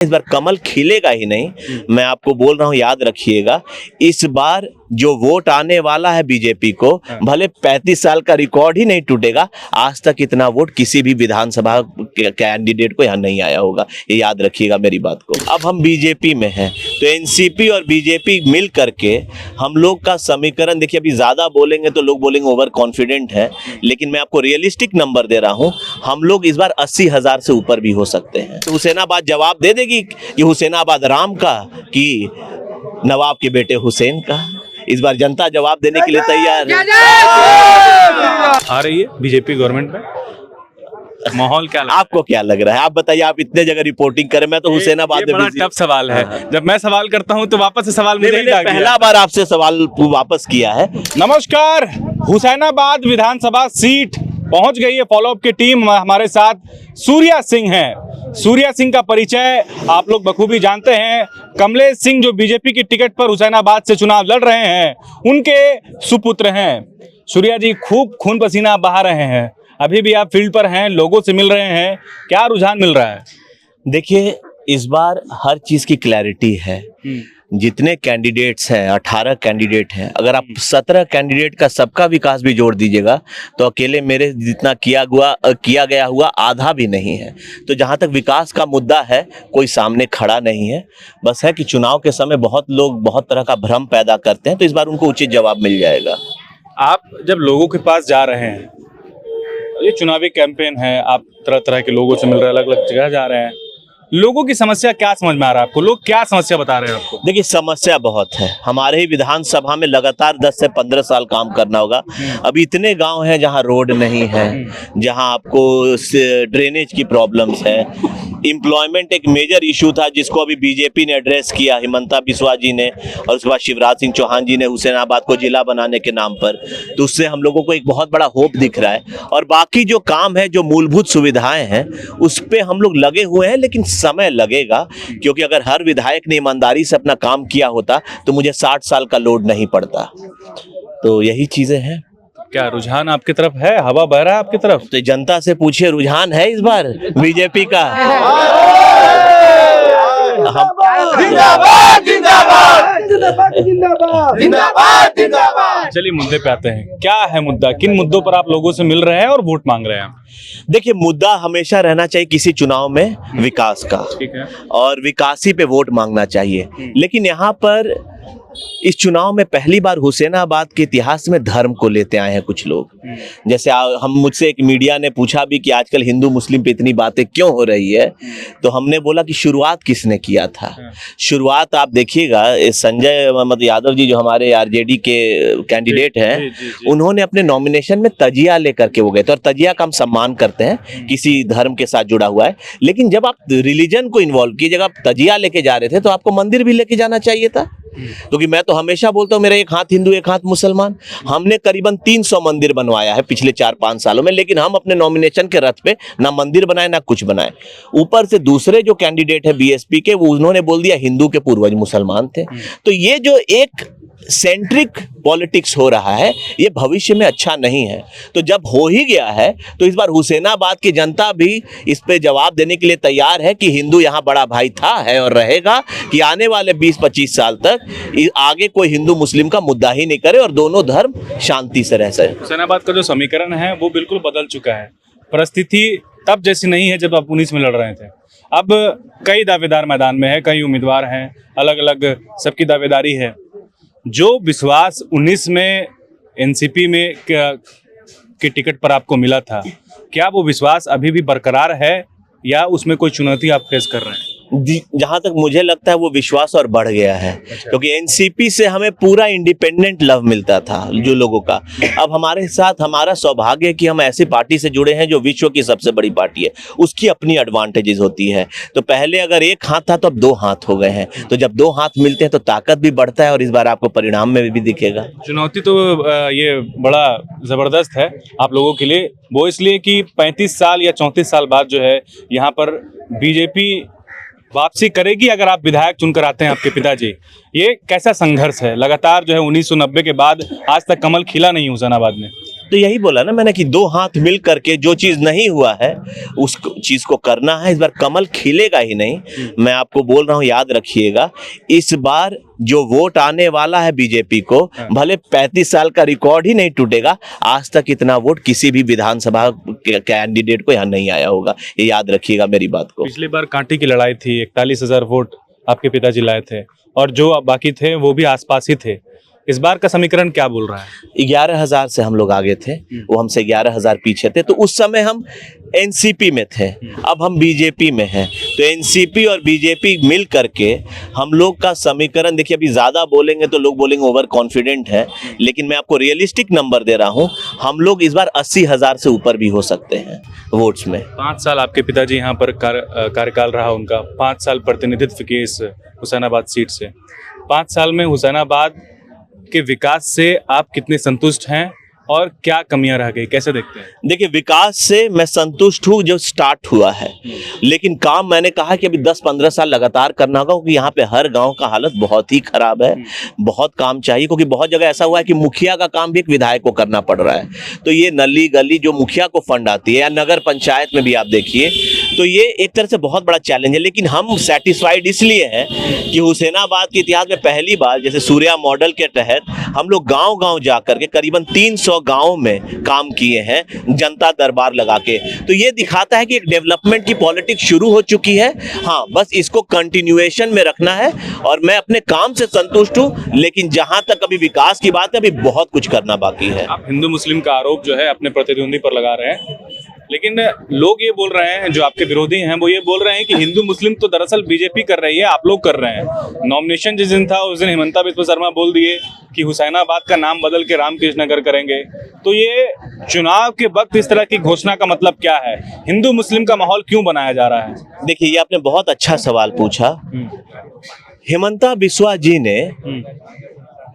इस बार कमल खिलेगा ही नहीं, मैं आपको बोल रहा हूं, याद रखिएगा। इस बार जो वोट आने वाला है बीजेपी को, भले 35 साल का रिकॉर्ड ही नहीं टूटेगा, आज तक इतना वोट किसी भी विधानसभा कैंडिडेट को यहाँ नहीं आया होगा, ये याद रखिएगा मेरी बात को। अब हम बीजेपी में हैं, तो एनसीपी और बीजेपी मिल करके हम लोग का समीकरण देखिए, अभी ज्यादा बोलेंगे तो लोग बोलेंगे ओवर कॉन्फिडेंट है, लेकिन मैं आपको रियलिस्टिक नंबर दे रहा हूं, हम लोग इस बार 80,000 से ऊपर भी हो सकते हैं। तो हुसैनाबाद जवाब दे देगी कि हुसैनाबाद राम का कि नवाब के बेटे हुसैन का। इस बार जनता जवाब देने के लिए तैयार है। आ रही है बीजेपी गवर्नमेंट में, माहौल क्या लग आपको क्या लग रहा है? आप बताइए, आप इतने जगह रिपोर्टिंग करें, मैं तो हुसैनाबाद ये बड़ा टफ सवाल है। जब मैं सवाल करता हूं तो वापस से सवाल मुझे ही आ गया। पहला बार आपसे सवाल वापस किया है। नमस्कार, हुसैनाबाद विधानसभा सीट पहुंच गई है। फॉलोअप की टीम हमारे साथ सूर्या सिंह हैं। सूर्या सिंह का परिचय आप लोग बखूबी जानते हैं। कमलेश सिंह जो बीजेपी की टिकट पर हुसैनाबाद से चुनाव लड़ रहे हैं, उनके सुपुत्र हैं। सूर्या जी, खूब खून पसीना बहा रहे हैं, अभी भी आप फील्ड पर हैं, लोगों से मिल रहे हैं, क्या रुझान मिल रहा है? देखिए, इस बार हर चीज की क्लैरिटी है। जितने कैंडिडेट्स हैं, 18 कैंडिडेट हैं, अगर आप 17 कैंडिडेट का सबका विकास भी जोड़ दीजिएगा तो अकेले मेरे जितना किया गया हुआ आधा भी नहीं है। तो जहां तक विकास का मुद्दा है, कोई सामने खड़ा नहीं है। बस है कि चुनाव के समय बहुत लोग बहुत तरह का भ्रम पैदा करते हैं, तो इस बार उनको उचित जवाब मिल जाएगा। आप जब लोगों के पास जा रहे हैं, ये चुनावी कैंपेन है, आप तरह तरह के लोगों से मिल रहे हैं, अलग अलग जगह जा रहे हैं, लोगों की समस्या क्या समझ में आ रहा है आपको? लोग क्या समस्या बता रहे हैं आपको? देखिए, समस्या बहुत है। हमारे ही विधानसभा में लगातार 10 से 15 साल काम करना होगा। अभी इतने गांव हैं जहां रोड नहीं है, जहां आपको ड्रेनेज की प्रॉब्लम्स है। एम्प्लॉयमेंट एक मेजर इशू था जिसको अभी बीजेपी ने एड्रेस किया, हिमंता बिस्वा जी ने, और उसके बाद शिवराज सिंह चौहान जी ने हुसैनाबाद को जिला बनाने के नाम पर। तो उससे हम लोगों को एक बहुत बड़ा होप दिख रहा है। और बाकी जो काम है, जो मूलभूत सुविधाएं हैं, उस पर हम लोग लगे हुए हैं, लेकिन समय लगेगा। क्योंकि अगर हर विधायक ने ईमानदारी से अपना काम किया होता तो मुझे 60 साल का लोड नहीं पड़ता। तो यही चीजें हैं। क्या रुझान आपकी तरफ है? हवा बह रहा है आपकी तरफ? तो जनता से पूछिए, रुझान है इस बार बीजेपी का? जिंदाबाद जिंदाबाद जिंदाबाद जिंदाबाद जिंदाबाद। चलिए मुद्दे पे आते हैं। क्या है मुद्दा? किन मुद्दों पर आप लोगों से मिल रहे हैं और वोट मांग रहे हैं? देखिए, मुद्दा हमेशा रहना चाहिए किसी चुनाव में विकास का, ठीक है, और विकासी पे वोट मांगना चाहिए। लेकिन यहाँ पर इस चुनाव में पहली बार हुसैनाबाद के इतिहास में धर्म को लेते आए हैं कुछ लोग। जैसे हम मुझसे एक मीडिया ने पूछा भी कि आजकल हिंदू मुस्लिम पे इतनी बातें क्यों हो रही है, तो हमने बोला कि शुरुआत किसने किया था। शुरुआत आप देखिएगा, संजय यादव जी जो हमारे आरजेडी के कैंडिडेट हैं, उन्होंने अपने नॉमिनेशन में तजिया लेकर के वो गए थे। और तजिया का हम सम्मान करते हैं, किसी धर्म के साथ जुड़ा हुआ है। लेकिन जब आप रिलीजन को इन्वॉल्व किए, जब आप तजिया लेके जा रहे थे, तो आपको मंदिर भी लेके जाना चाहिए था। क्योंकि मैं तो हमेशा बोलता हूँ, मेरा एक हाथ हिंदू एक हाथ मुसलमान। हमने करीबन 300 मंदिर बनवाया है पिछले 4-5 सालों में, लेकिन हम अपने नॉमिनेशन के रथ पे ना मंदिर बनाए ना कुछ बनाए। ऊपर से दूसरे जो कैंडिडेट है बीएसपी के, वो उन्होंने बोल दिया हिंदू के पूर्वज मुसलमान थे। तो ये जो एक सेंट्रिक पॉलिटिक्स हो रहा है, ये भविष्य में अच्छा नहीं है। तो जब हो ही गया है, तो इस बार हुसैनाबाद की जनता भी इस पे जवाब देने के लिए तैयार है कि हिंदू यहाँ बड़ा भाई था, है और रहेगा। कि आने वाले 20-25 साल तक आगे कोई हिंदू मुस्लिम का मुद्दा ही नहीं करे और दोनों धर्म शांति से रह सके। हुसैनाबाद का जो समीकरण है वो बिल्कुल बदल चुका है। परिस्थिति तब जैसी नहीं है जब आप 19 में लड़ रहे थे। अब कई दावेदार मैदान में है, कई उम्मीदवार हैं, अलग अलग सबकी दावेदारी है। जो विश्वास 19 में एनसीपी में के टिकट पर आपको मिला था, क्या वो विश्वास अभी भी बरकरार है या उसमें कोई चुनौती आप फेस कर रहे हैं? जहां तक मुझे लगता है वो विश्वास और बढ़ गया है। क्योंकि एनसीपी से हमें पूरा इंडिपेंडेंट लव मिलता था जो लोगों का। अब हमारे साथ हमारा सौभाग्य है कि हम ऐसी पार्टी से जुड़े हैं जो विश्व की सबसे बड़ी पार्टी है, उसकी अपनी एडवांटेजेस होती है। तो पहले अगर एक हाथ था तो अब 2 हाथ हो गए हैं। तो जब 2 हाथ मिलते हैं तो ताकत भी बढ़ता है, और इस बार आपको परिणाम में भी दिखेगा। चुनौती तो ये बड़ा जबरदस्त है आप लोगों के लिए, वो इसलिए कि 35 साल या 34 साल बाद जो है यहाँ पर बीजेपी वापसी करेगी अगर आप विधायक चुनकर आते हैं आपके पिताजी। ये कैसा संघर्ष है? लगातार जो है 1990 के बाद आज तक कमल खिला नहीं हुसैनाबाद में। तो यही बोला ना मैंने कि दो हाथ मिल करके जो चीज नहीं हुआ है उस चीज को करना है। इस बार कमल खिलेगा ही नहीं, मैं आपको बोल रहा हूं, याद रखिएगा। इस बार जो वोट आने वाला है बीजेपी को, भले 35 साल का रिकॉर्ड ही नहीं टूटेगा, आज तक इतना वोट किसी भी विधानसभा कैंडिडेट को यहाँ नहीं आया होगा, ये याद रखिएगा मेरी बात को। पिछली बार कांटे की लड़ाई थी, 41,000 वोट आपके पिताजी लाए थे और जो बाकी थे वो भी आसपास ही थे। इस बार का समीकरण क्या बोल रहा है? 11,000 से हम लोग आगे थे, वो हमसे 11,000 पीछे थे। तो उस समय हम एनसीपी में थे, अब हम बीजेपी में हैं। तो एनसीपी और बीजेपी मिल करके हम लोग का समीकरण, देखिए अभी ज्यादा बोलेंगे तो लोग बोलेंगे ओवर कॉन्फिडेंट है, लेकिन मैं आपको रियलिस्टिक नंबर दे रहा हूं, हम लोग इस बार 80,000 से ऊपर भी हो सकते हैं वोट्स में। 5 साल आपके पिताजी यहाँ पर कार्यकाल रहा उनका, 5 साल प्रतिनिधित्व किए इस हुसैनाबाद सीट से। 5 साल में हुसैनाबाद के विकास से आप कितने संतुष्ट हैं और क्या कमियां रह गई, कैसे देखते हैं? देखिए विकास से मैं संतुष्ट हूँ जो स्टार्ट हुआ है, लेकिन काम मैंने कहा कि अभी 10-15 साल लगातार करना होगा, क्योंकि यहाँ पे हर गांव का हालत बहुत ही खराब है, बहुत काम चाहिए। क्योंकि बहुत जगह ऐसा हुआ है कि मुखिया का काम भी एक विधायक को करना पड़ रहा है। तो ये नली गली जो मुखिया को फंड आती है, या नगर पंचायत में भी आप देखिए, तो ये एक तरह से बहुत बड़ा चैलेंज है। लेकिन हम सेटिस्फाइड इसलिए हैं कि हुसैनाबाद के इतिहास में पहली बार जैसे सूर्या मॉडल के तहत हम लोग गांव गांव जाकर के करीबन 300 गांव में काम किए हैं, जनता दरबार लगा के। तो ये दिखाता है कि एक डेवलपमेंट की पॉलिटिक्स शुरू हो चुकी है। हाँ, बस इसको कंटिन्यूएशन में रखना है और मैं अपने काम से संतुष्ट हूं, लेकिन जहां तक अभी विकास की बात है, अभी बहुत कुछ करना बाकी है। आप हिंदू मुस्लिम का आरोप जो है अपने प्रतिद्वंदी पर लगा रहे हैं, लेकिन लोग ये बोल रहे हैं, जो आपके विरोधी हैं वो ये बोल रहे हैं कि हिंदू मुस्लिम तो दरअसल बीजेपी कर रही है, आप लोग कर रहे हैं। नॉमिनेशन जिस दिन था उस दिन हिमंता बिस्वा शर्मा बोल दिए कि हुसैनाबाद का नाम बदल के रामकृष्ण नगर करेंगे। तो ये चुनाव के वक्त इस तरह की घोषणा का मतलब क्या है? हिंदू मुस्लिम का माहौल क्यों बनाया जा रहा है? देखिए ये आपने बहुत अच्छा सवाल पूछा। हिमंता बिस्वा जी ने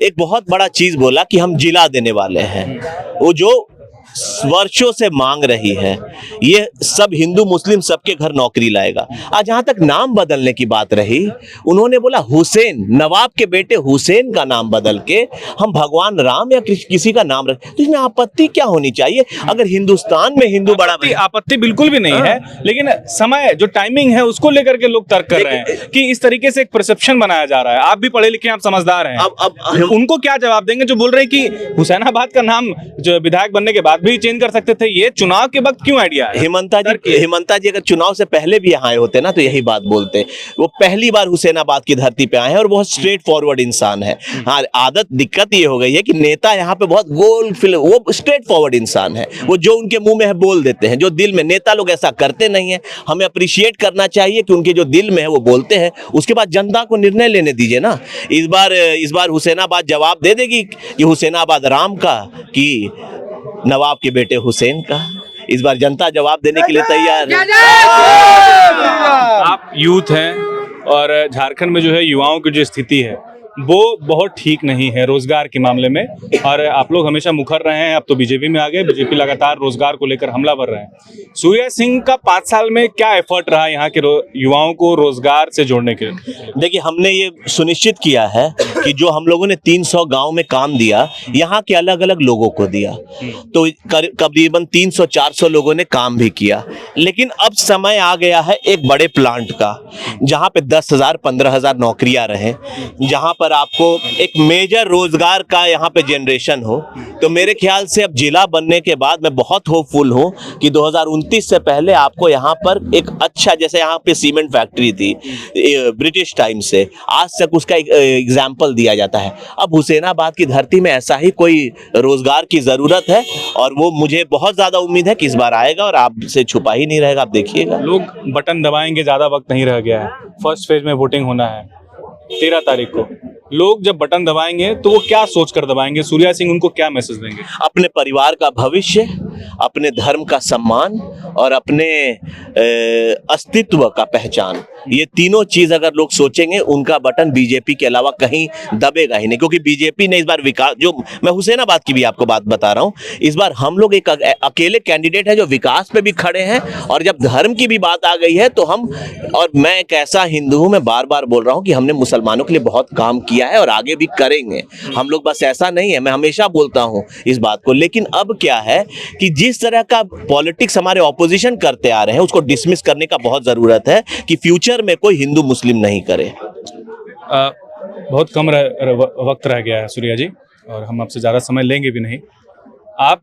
एक बहुत बड़ा चीज बोला कि हम जिला देने वाले हैं, वो जो वर्षों से मांग रही है, ये सब हिंदू मुस्लिम सबके घर नौकरी लाएगा। आज जहां तक नाम बदलने की बात रही, उन्होंने बोला हुसैन, नवाब के बेटे हुसैन का नाम बदल के हम भगवान राम या किसी का नाम रख, तो इसमें आपत्ति क्या होनी चाहिए? अगर हिंदुस्तान में हिंदू बड़ा आपत्ति बिल्कुल भी नहीं है, लेकिन समय जो टाइमिंग है उसको लेकर के लोग तर्क कर रहे हैं कि इस तरीके से एक परसेप्शन बनाया जा रहा है। आप भी पढ़े लिखे, आप समझदार हैं, अब उनको क्या जवाब देंगे जो बोल रहे हैं कि हुसैनाबाद का नाम जो विधायक बनने के बाद भी चेंज कर सकते थे? ये चुनाव के वक्त क्यों आइडिया है? हिमंता जी अगर चुनाव से पहले भी यहाँ आए होते ना तो यही बात बोलते। वो पहली बार हुसैनाबाद की धरती पे आए हैं और बहुत स्ट्रेट फॉरवर्ड इंसान है। हाँ, आदत दिक्कत ये हो गई है कि नेता यहाँ पे बहुत गोल फिल, वो स्ट्रेट फॉरवर्ड इंसान है, वो जो उनके मुंह में है बोल देते हैं, जो दिल में। नेता लोग ऐसा करते नहीं है, हमें अप्रिशिएट करना चाहिए कि उनके जो दिल में है वो बोलते हैं, उसके बाद जनता को निर्णय लेने दीजिए ना। इस बार हुसैनाबाद जवाब दे देगी कि हुसैनाबाद राम का कि नवाब के बेटे हुसैन का। इस बार जनता जवाब देने के लिए तैयार है। आप यूथ हैं और झारखंड में जो है युवाओं की जो स्थिति है वो बहुत ठीक नहीं है रोजगार के मामले में, और आप लोग हमेशा मुखर रहे हैं। अब तो बीजेपी में आ गए, बीजेपी लगातार रोजगार को लेकर हमला कर रहे हैं। सूर्या सिंह का 5 साल में क्या एफर्ट रहा यहाँ के युवाओं को रोजगार से जोड़ने के लिए? देखिए हमने ये सुनिश्चित किया है कि जो हम लोगों ने 300 गांव में काम दिया, यहाँ के अलग अलग लोगों को दिया, तो करीबन 300-400 लोगों ने काम भी किया। लेकिन अब समय आ गया है एक बड़े प्लांट का, जहाँ पे 10,000-15,000 नौकरियां रहे, जहाँ पर आपको एक मेजर रोजगार का यहाँ पे जनरेशन हो। तो मेरे ख्याल से अब जिला बनने के बाद मैं बहुत होपफुल हूँ कि 2029 से पहले आपको यहाँ पर एक अच्छा, जैसे यहाँ पे सीमेंट फैक्ट्री थी ब्रिटिश टाइम से आज तक, उसका एग्जाम्पल दिया जाता है। अब हुसैनाबाद की धरती में ऐसा ही कोई रोजगार की जरूरत है, और वो मुझे बहुत ज्यादा उम्मीद है कि इस बार आएगा और आपसे छुपा ही नहीं रहेगा, आप देखिएगा। लोग बटन दबाएंगे, ज्यादा वक्त नहीं रह गया है, फर्स्ट फेज में वोटिंग होना है 13 तारीख को। लोग जब बटन दबाएंगे तो वो क्या सोचकर दबाएंगे? सूर्या सिंह उनको क्या मैसेज देंगे? अपने परिवार का भविष्य, अपने धर्म का सम्मान और अपने अस्तित्व का पहचान, ये तीनों चीज अगर लोग सोचेंगे उनका बटन बीजेपी के अलावा कहीं दबेगा ही नहीं। क्योंकि बीजेपी ने इस बार विकास, जो मैं हुसैनाबाद की भी आपको बात बता रहा हूं, इस बार हम लोग एक अकेले कैंडिडेट है जो विकास पे भी खड़े हैं, और जब धर्म की भी बात आ गई है तो हम, और मैं एक ऐसा हिंदू हूं, मैं बार बार बोल रहा हूं कि हमने मुसलमानों के लिए बहुत काम किया है और आगे भी करेंगे हम लोग। बस ऐसा नहीं है, मैं हमेशा बोलता हूं इस बात को। लेकिन अब क्या है कि जिस तरह का पॉलिटिक्स हमारे ऑपोजिशन करते आ रहे हैं उसको डिसमिस करने का बहुत जरूरत है कि फ्यूचर में कोई हिंदू मुस्लिम नहीं करे। बहुत कम वक्त रह गया है सूर्या जी, और हम आपसे ज़्यादा समय लेंगे भी नहीं। आप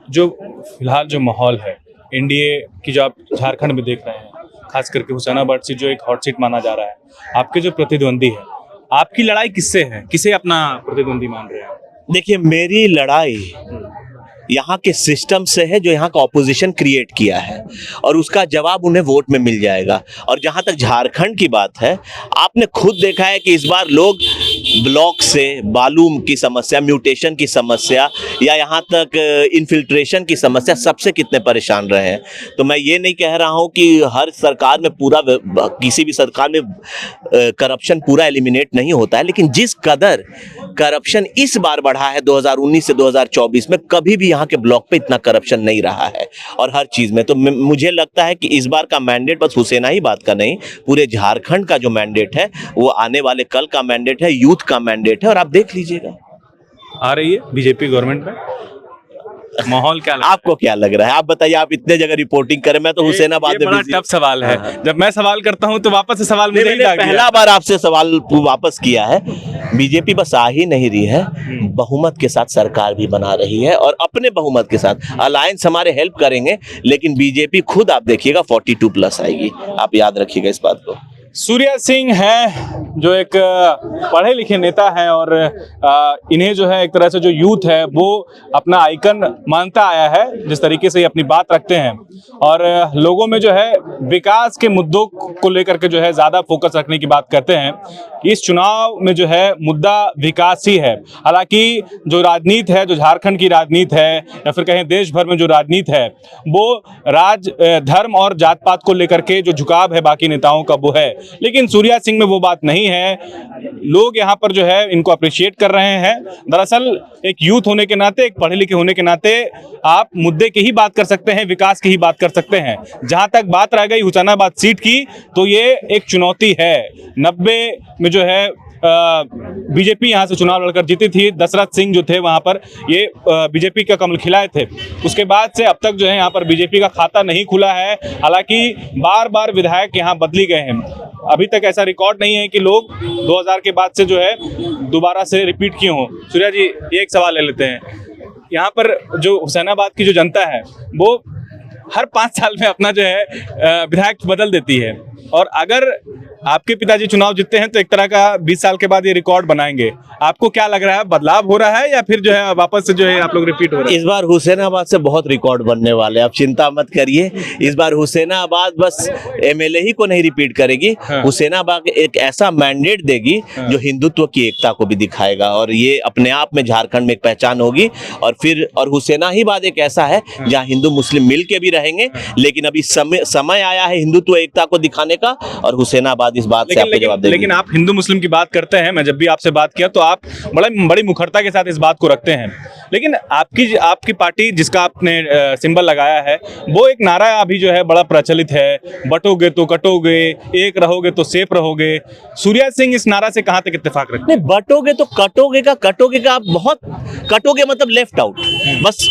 जो फिलहाल जो माहौल है एनडीए की, जो आप झारखंड में देख रहे हैं, खास करके हुसैनाबाद सीट जो एक हॉट सीट माना जा रहा है, आपके जो प्रतिद्वंदी है, आपकी लड़ाई किससे है, किसे अपना प्रतिद्वंदी मान रहे हैं? देखिए, मेरी लड़ाई यहाँ के सिस्टम से है जो यहाँ का ऑपोजिशन क्रिएट किया है, और उसका जवाब उन्हें वोट में मिल जाएगा। और जहाँ तक झारखंड की बात है, आपने खुद देखा है कि इस बार लोग ब्लॉक से बालू की समस्या, म्यूटेशन की समस्या, या यहाँ तक इन्फिल्ट्रेशन की समस्या, सबसे कितने परेशान रहे हैं। तो मैं ये नहीं कह रहा हूँ कि हर सरकार में पूरा, किसी भी सरकार में करप्शन पूरा एलिमिनेट नहीं होता है, लेकिन जिस कदर करप्शन इस बार बढ़ा है 2019 से 2024 में, कभी भी यहाँ के ब्लॉक पे इतना करप्शन नहीं रहा है, और हर चीज में। तो मुझे लगता है कि इस बार का मैंडेट बस हुसैनाबाद का नहीं, पूरे झारखंड का जो मैंडेट है वो आने वाले कल का मैंडेट है, यूथ का मैंडेट है, और आप देख लीजिएगा। आ रही है बीजेपी गवर्नमेंट में, माहौल क्या लग आपको क्या लग रहा है? आप बताइए, आप इतने जगह रिपोर्टिंग करें, मैं तो हुसैनाबाद में बड़ा टफ सवाल है। जब मैं सवाल करता हूं तो वापस से सवाल मुझे ही मैंने आ गया। पहला बार आपसे सवाल वापस किया है। बीजेपी बस आ ही नहीं रही है, बहुमत के साथ सरकार भी बना रही है, और अपने बहुमत के साथ अलायंस हमारे हेल्प करेंगे, लेकिन बीजेपी खुद आप देखिएगा 42+ आएगी। आप याद रखिएगा इस बात को। सूर्या सिंह है जो एक पढ़े लिखे नेता है, और इन्हें जो है एक तरह से जो यूथ है वो अपना आइकन मानता आया है, जिस तरीके से ये अपनी बात रखते हैं, और लोगों में जो है विकास के मुद्दों को लेकर के जो है ज़्यादा फोकस रखने की बात करते हैं। इस चुनाव में जो है मुद्दा विकास ही है। हालांकि जो राजनीति है, जो झारखंड की राजनीति है, या फिर कहें देश भर में जो राजनीति है, वो धर्म और जात पात को लेकर के जो झुकाव है बाकी नेताओं का वो है, लेकिन सूर्या सिंह में वो बात नहीं है। लोग यहाँ पर जो है इनको अप्रिशिएट कर रहे हैं। दरअसल एक यूथ होने के नाते, एक पढ़े लिखे होने के नाते आप मुद्दे की ही बात कर सकते हैं, विकास की ही बात कर सकते हैं। जहाँ तक बात रह गई हुसैनाबाद सीट की, तो ये एक चुनौती है। 90 में जो है बीजेपी यहाँ से चुनाव लड़कर जीती थी। दशरथ सिंह जो थे वहाँ पर, ये बीजेपी का कमल खिलाए थे। उसके बाद से अब तक जो है यहाँ पर बीजेपी का खाता नहीं खुला है। हालांकि बार बार विधायक यहाँ बदली गए हैं। अभी तक ऐसा रिकॉर्ड नहीं है कि लोग 2000 के बाद से जो है दोबारा से रिपीट किए हों। सूर्या जी, एक सवाल ले लेते हैं। यहाँ पर जो हुसैनाबाद की जो जनता है वो हर 5 साल में अपना जो है विधायक बदल देती है, और अगर आपके पिताजी चुनाव जीतते हैं तो एक तरह का 20 साल के बाद ये रिकॉर्ड बनाएंगे। आपको क्या लग रहा है, बदलाव हो रहा है या फिर जो है वापस से जो है आप लोग रिपीट हो रहे हैं? इस बार हुसैनाबाद से बहुत रिकॉर्ड बनने वाले हैं, आप चिंता मत करिए। इस बार हुसैनाबाद बस एमएलए ही को नहीं रिपीट करेगी, हुसैनाबाद एक ऐसा मैंडेट देगी जो हिंदुत्व की एकता को भी दिखाएगा, और ये अपने आप में झारखंड में एक पहचान होगी। और हुसैनाबाद एक ऐसा है जहाँ हिंदू मुस्लिम मिल के भी रहेंगे, लेकिन अभी समय आया है हिंदुत्व एकता को दिखाने का, और हुसैनाबाद इस बात से आपको जवाब देगी। लेकिन आप हिंदू मुस्लिम की बात करते हैं, मैं जब भी आपसे बात किया तो आप बड़ी मुखरता के साथ इस बात को रखते हैं, लेकिन आपकी पार्टी जिसका आपने सिंबल लगाया है, वो एक नारा अभी जो है बड़ा प्रचलित है, बटोगे तो कटोगे, एक रहोगे तो सेफ रहोगे। सूर्या सिंह इस नारा से कहां तक इत्तेफाक रखते हैं? नहीं, बटोगे तो कटोगे का आप बहुत कटोगे, मतलब लेफ्ट आउट, बस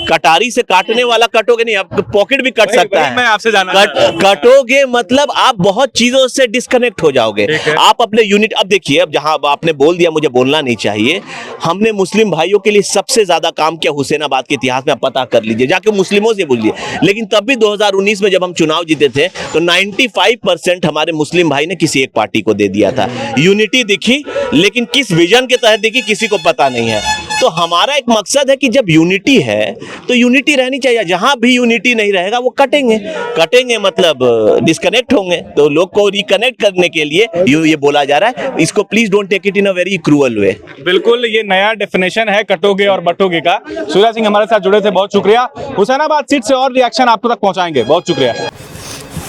कटारी से काटने वाला कटोगे नहीं, आप पॉकेट भी कट सकता है। मैं आपसे जानना कटोगे मतलब आप बहुत चीजों से डिस्कनेक्ट हो जाओगे। आप अपने यूनिट, अब देखिए, अब जहां आपने बोल दिया, मुझे बोलना नहीं चाहिए, हमने मुस्लिम भाइयों के लिए सबसे ज्यादा काम किया हुसैनाबाद के इतिहास में। आप पता कर लीजिए, जाके मुस्लिमों से बोलिए। लेकिन तब भी 2019 में जब हम चुनाव जीते थे तो 95% हमारे मुस्लिम भाई ने किसी एक पार्टी को दे दिया था। यूनिटी दिखी, लेकिन किस विजन के तहत दिखी किसी को पता नहीं है। तो हमारा एक मकसद है कि जब यूनिटी है तो यूनिटी रहनी चाहिए। जहां भी यूनिटी नहीं रहेगा वो कटेंगे मतलब डिस्कनेक्ट होंगे। तो लोग को रिकनेक्ट करने के लिए ये बोला जा रहा है। इसको please don't take it in a very cruel way. बिल्कुल, ये नया डेफिनेशन है कटोगे और बटोगे का। सूर्या सिंह हमारे साथ जुड़े थे, बहुत शुक्रिया। हुसैनाबाद सीट से और रिएक्शन आपको तक पहुंचाएंगे, बहुत शुक्रिया।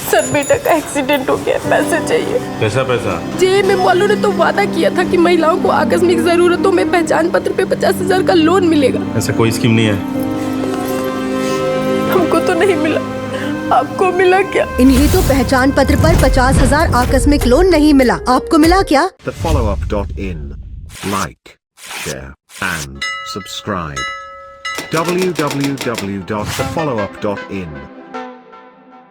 सर बेटा का एक्सीडेंट हो गया, पैसे चाहिए। पैसा जेएमएम वालों ने तो वादा किया था कि महिलाओं को आकस्मिक जरूरतों में पहचान पत्र पे 50,000 का लोन मिलेगा। ऐसा कोई स्कीम नहीं है। हमको तो नहीं मिला, आपको मिला क्या? इन्हीं तो पहचान पत्र पर 50,000 आकस्मिक लोन नहीं मिला, आपको मिला क्या? thefollowup.in. Like, share, and subscribe. www.thefollowup.in